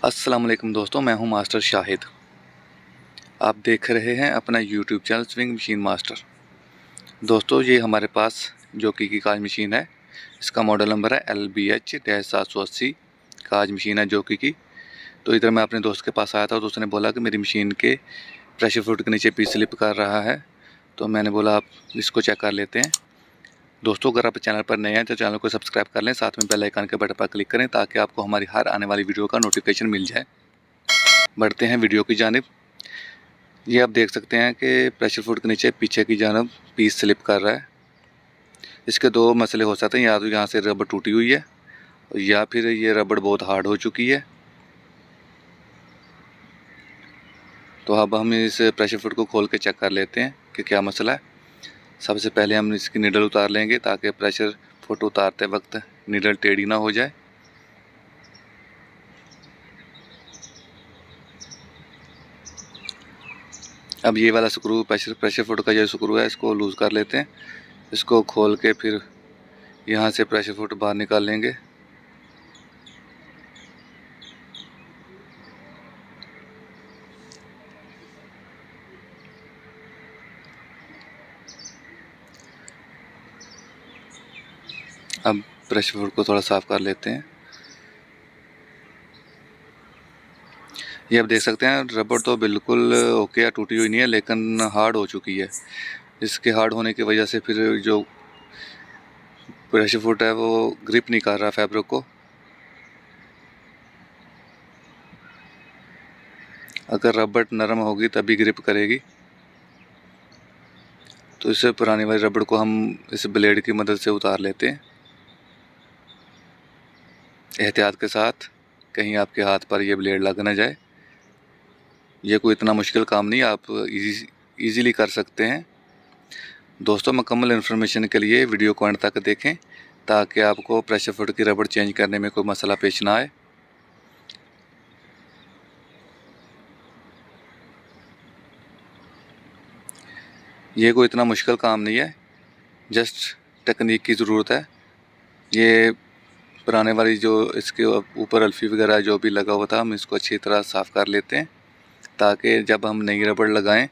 अस्सलाम वालेकुम दोस्तों, मैं हूं मास्टर शाहिद। आप देख रहे हैं अपना YouTube channel swing machine master. दोस्तों, ये हमारे पास जॉकी की काज मशीन है। इसका मॉडल नंबर है LBH-780 काज मशीन है जॉकी की। तो इधर मैं अपने दोस्त के पास आया था तो उसने बोला कि मेरी मशीन के प्रेशर फुट के नीचे पीस स्लिप कर रहा है। तो मैंने बोला आप इसको चेक कर लेते हैं। दोस्तों, अगर आप चैनल पर नए हैं तो चैनल को सब्सक्राइब कर लें, साथ में बेल आइकन के बटन पर क्लिक करें ताकि आपको हमारी हर आने वाली वीडियो का नोटिफिकेशन मिल जाए। बढ़ते हैं वीडियो की जानिब। ये आप देख सकते हैं कि प्रेशर फुट के नीचे पीछे की जानब पीस स्लिप कर रहा है। इसके दो मसले हो सकते हैं, या तो यहाँ से रबड़ टूटी हुई है या फिर ये रबड़ बहुत हार्ड हो चुकी है। तो अब हम इस प्रेशर फुट को खोल के चेक कर लेते हैं कि क्या मसला है। सबसे पहले हम इसकी नीडल उतार लेंगे ताकि प्रेशर फुट उतारते वक्त नीडल टेढ़ी ना हो जाए। अब ये वाला स्क्रू प्रेशर फुट का जो स्क्रू है इसको लूज़ कर लेते हैं। इसको खोल के फिर यहाँ से प्रेशर फुट बाहर निकाल लेंगे। अब प्रेशर फुट को थोड़ा साफ़ कर लेते हैं। ये आप देख सकते हैं रबड़ तो बिल्कुल ओके या टूटी हुई नहीं है, लेकिन हार्ड हो चुकी है। इसके हार्ड होने की वजह से फिर जो प्रेशर फुट है वो ग्रिप नहीं कर रहा फैब्रिक को। अगर रबड़ नरम होगी तभी ग्रिप करेगी। तो इससे पुरानी वाली रबड़ को हम इस ब्लेड की मदद से उतार लेते हैं एहतियात के साथ, कहीं आपके हाथ पर यह ब्लेड लग ना जाए। ये कोई इतना मुश्किल काम नहीं, आप इजीली कर सकते हैं। दोस्तों, मुकम्मल इन्फॉर्मेशन के लिए वीडियो को अंत तक देखें ताकि आपको प्रेशर फुट की रबड़ चेंज करने में कोई मसला पेश ना आए। ये कोई इतना मुश्किल काम नहीं है, जस्ट टेक्निक की ज़रूरत है। ये पुराने वाली जो इसके ऊपर अल्फ़ी वगैरह जो भी लगा हुआ था, हम इसको अच्छी तरह साफ़ कर लेते हैं ताकि जब हम नई रबड़ लगाएं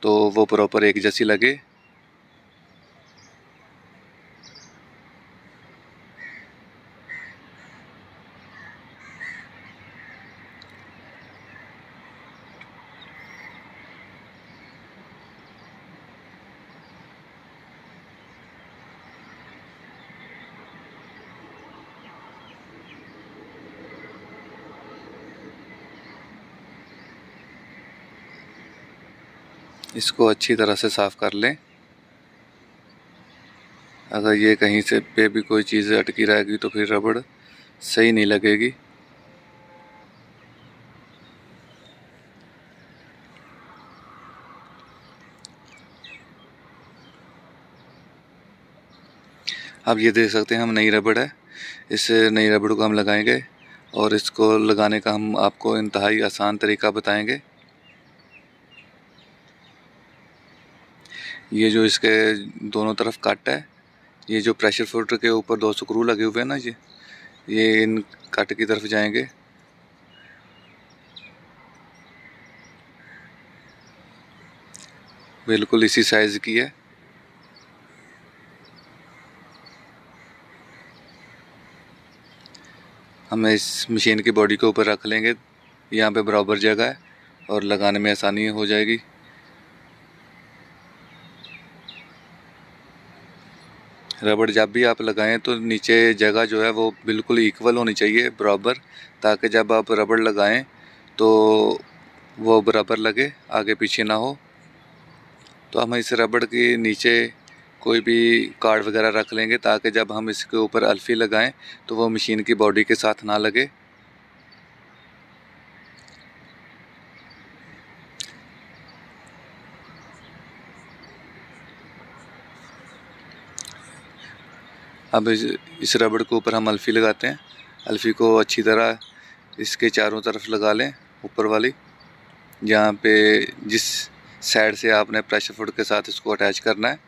तो वो प्रॉपर एक जैसी लगे। इसको अच्छी तरह से साफ़ कर लें। अगर ये कहीं से पे भी कोई चीज़ अटकी रहेगी तो फिर रबड़ सही नहीं लगेगी। अब ये देख सकते हैं हम नई रबड़ है, इस नई रबड़ को हम लगाएंगे और इसको लगाने का हम आपको इंतहाई आसान तरीका बताएंगे। ये जो इसके दोनों तरफ कट है, ये जो प्रेशर फुट के ऊपर दो स्क्रू लगे हुए हैं ना, ये इन कट की तरफ जाएंगे। बिल्कुल इसी साइज़ की है। हम इस मशीन की बॉडी के ऊपर रख लेंगे, यहाँ पे बराबर जगह है और लगाने में आसानी हो जाएगी। रबड़ जब भी आप लगाएं तो नीचे जगह जो है वो बिल्कुल इक्वल होनी चाहिए, बराबर, ताकि जब आप रबड़ लगाएं तो वो बराबर लगे, आगे पीछे ना हो। तो हम इस रबड़ के नीचे कोई भी कार्ड वगैरह रख लेंगे ताकि जब हम इसके ऊपर अल्फ़ी लगाएं तो वो मशीन की बॉडी के साथ ना लगे। अब इस रबड़ के ऊपर हम अल्फ़ी लगाते हैं। अल्फ़ी को अच्छी तरह इसके चारों तरफ लगा लें, ऊपर वाली, जहाँ पे जिस साइड से आपने प्रेशर फुट के साथ इसको अटैच करना है।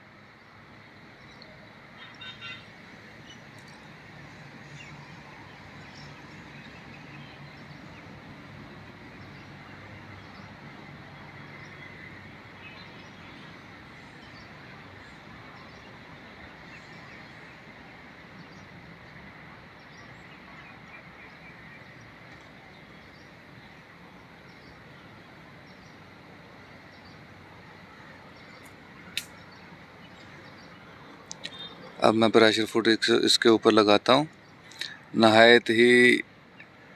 अब मैं प्रेशर फुट इसके ऊपर लगाता हूँ। नहायत ही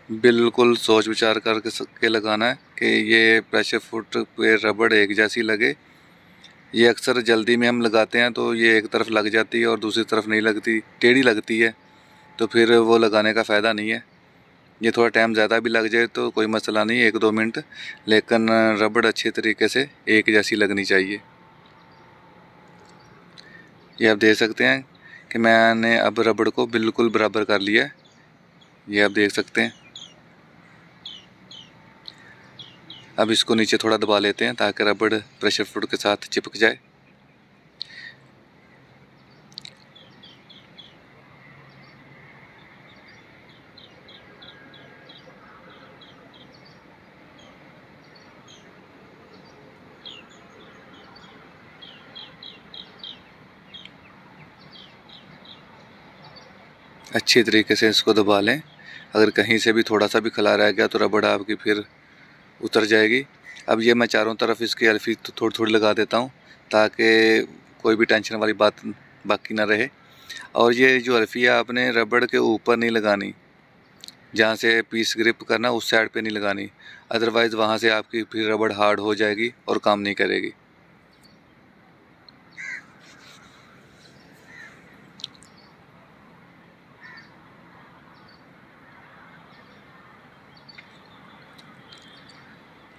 बिल्कुल सोच विचार करके लगाना है कि ये प्रेशर फुट पे रबड़ एक जैसी लगे। ये अक्सर जल्दी में हम लगाते हैं तो ये एक तरफ लग जाती है और दूसरी तरफ नहीं लगती, टेढ़ी लगती है, तो फिर वो लगाने का फ़ायदा नहीं है। ये थोड़ा टाइम ज़्यादा भी लग जाए तो कोई मसला नहीं, 1-2 मिनट, लेकिन रबड़ अच्छे तरीके से एक जैसी लगनी चाहिए। ये आप देख सकते हैं कि मैंने अब रबड़ को बिल्कुल बराबर कर लिया है। ये आप देख सकते हैं। अब इसको नीचे थोड़ा दबा लेते हैं ताकि रबड़ प्रेशर फुट के साथ चिपक जाए। अच्छी तरीके से इसको दबा लें। अगर कहीं से भी थोड़ा सा भी खला रह गया तो रबड़ आपकी फिर उतर जाएगी। अब ये मैं चारों तरफ इसकी अल्फी तो थोड़ी थोड़ी लगा देता हूँ ताकि कोई भी टेंशन वाली बात बाकी ना रहे। और ये जो अल्फी है आपने रबड़ के ऊपर नहीं लगानी, जहाँ से पीस ग्रिप करना उस साइड पे नहीं लगानी, अदरवाइज़ वहाँ से आपकी फिर रबड़ हार्ड हो जाएगी और काम नहीं करेगी।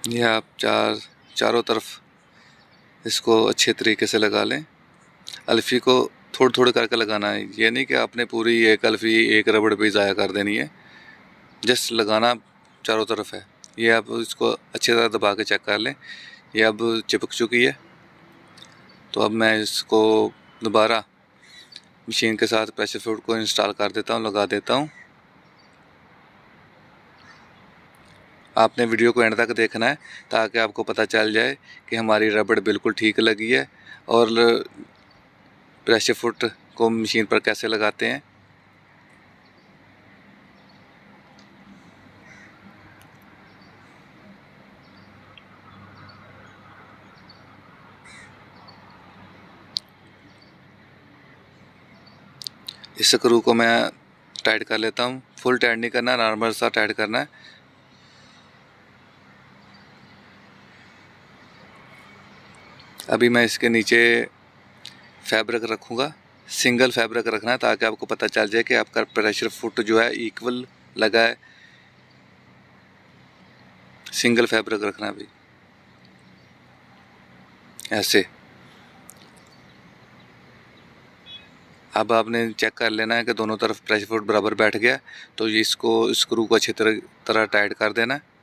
ये आप चारों तरफ इसको अच्छे तरीके से लगा लें। अल्फ़ी को थोड़ी थोड़ी करके लगाना है, ये नहीं कि आपने पूरी एक अल्फ़ी एक रबड़ पे ज़ाया कर देनी है, जस्ट लगाना चारों तरफ है। ये आप इसको अच्छी तरह दबा के चेक कर लें। ये अब चिपक चुकी है। तो अब मैं इसको दोबारा मशीन के साथ प्रेशर फुट को इंस्टॉल कर देता हूँ, लगा देता हूँ। आपने वीडियो को एंड तक देखना है ताकि आपको पता चल जाए कि हमारी रबड़ बिल्कुल ठीक लगी है और प्रेशर फुट को मशीन पर कैसे लगाते हैं। इस स्क्रू को मैं टाइट कर लेता हूँ। फुल टाइट नहीं करना, नॉर्मल सा टाइट करना है। अभी मैं इसके नीचे फैब्रिक रखूँगा, सिंगल फैब्रिक रखना है ताकि आपको पता चल जाए कि आपका प्रेशर फुट जो है इक्वल लगा है। सिंगल फैब्रिक रखना है अभी ऐसे। अब आपने चेक कर लेना है कि दोनों तरफ प्रेशर फुट बराबर बैठ गया, तो ये इसको स्क्रू को अच्छी तरह टाइट कर देना है।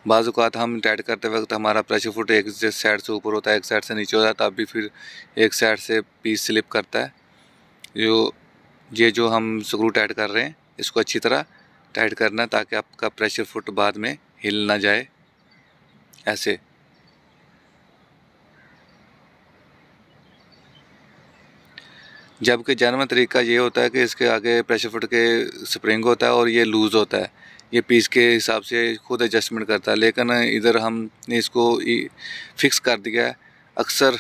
बाज़ औक़ात हम टाइट करते वक्त हमारा प्रेशर फुट एक साइड से ऊपर होता है, एक साइड से नीचे होता है, तब भी फिर एक साइड से पीस स्लिप करता है। जो हम स्क्रू टाइट कर रहे हैं इसको अच्छी तरह टाइट करना है ताकि आपका प्रेशर फुट बाद में हिल ना जाए ऐसे। जबकि जेन्युइन तरीका ये होता है कि इसके आगे प्रेशर फुट के स्प्रिंग होता है और ये लूज़ होता है, ये पीस के हिसाब से खुद एडजस्टमेंट करता है। लेकिन इधर हमने इसको फिक्स कर दिया है। अक्सर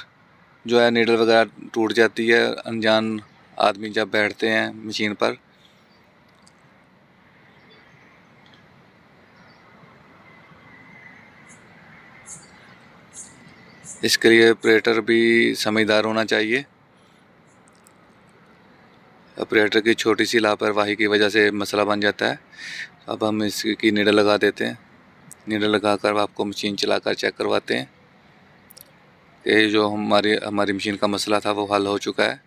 जो है नीडल वगैरह टूट जाती है अनजान आदमी जब बैठते हैं मशीन पर। इसके लिए ऑपरेटर भी समझदार होना चाहिए। ऑपरेटर की छोटी सी लापरवाही की वजह से मसला बन जाता है। अब हम इसकी नीडल लगा देते हैं। नीडल लगाकर आपको मशीन चलाकर चेक करवाते हैं कि जो हमारी मशीन का मसला था वो हल हो चुका है।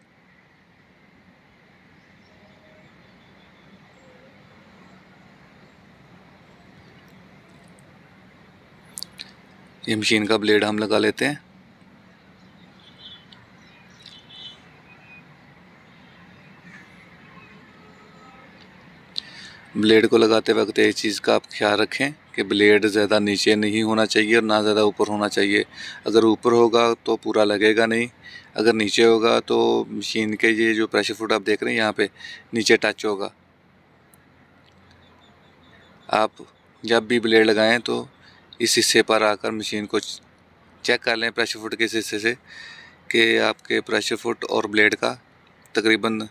ये मशीन का ब्लेड हम लगा लेते हैं। ब्लेड को लगाते वक्त एक चीज़ का आप ख्याल रखें कि ब्लेड ज़्यादा नीचे नहीं होना चाहिए और ना ज़्यादा ऊपर होना चाहिए। अगर ऊपर होगा तो पूरा लगेगा नहीं, अगर नीचे होगा तो मशीन के ये जो प्रेशर फुट आप देख रहे हैं यहाँ पे नीचे टच होगा। आप जब भी ब्लेड लगाएं तो इस हिस्से पर आकर मशीन को चेक कर लें प्रेशर फुट के इस हिस्से से कि आपके प्रेशर फुट और ब्लेड का तकरीबन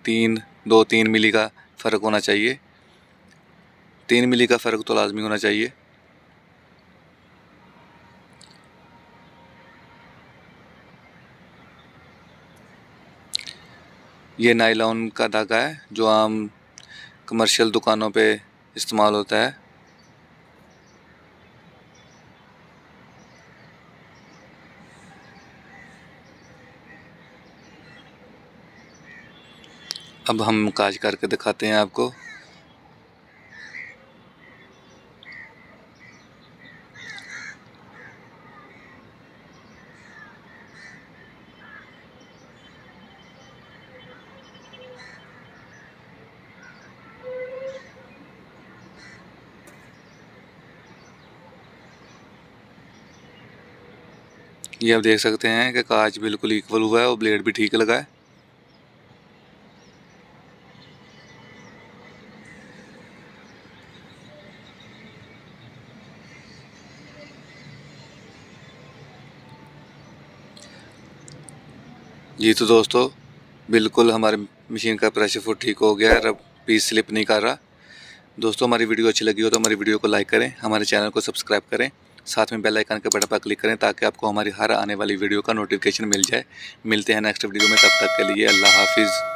3 मिली का फ़र्क होना चाहिए। 3 मिली का फ़र्क तो लाजमी होना चाहिए। ये नायलॉन का धागा है जो आम कमर्शियल दुकानों पे इस्तेमाल होता है। अब हम काज करके दिखाते हैं आपको। ये आप देख सकते हैं कि कांच बिल्कुल इक्वल हुआ है और ब्लेड भी ठीक लगा है। जी तो दोस्तों, बिल्कुल हमारे मशीन का प्रेशर फुट ठीक हो गया है। अब पीस स्लिप नहीं कर रहा। दोस्तों, हमारी वीडियो अच्छी लगी हो तो हमारी वीडियो को लाइक करें, हमारे चैनल को सब्सक्राइब करें, साथ में बेल आइकन के बटन पर क्लिक करें ताकि आपको हमारी हर आने वाली वीडियो का नोटिफिकेशन मिल जाए। मिलते हैं नेक्स्ट वीडियो में, तब तक के लिए अल्लाह हाफिज़।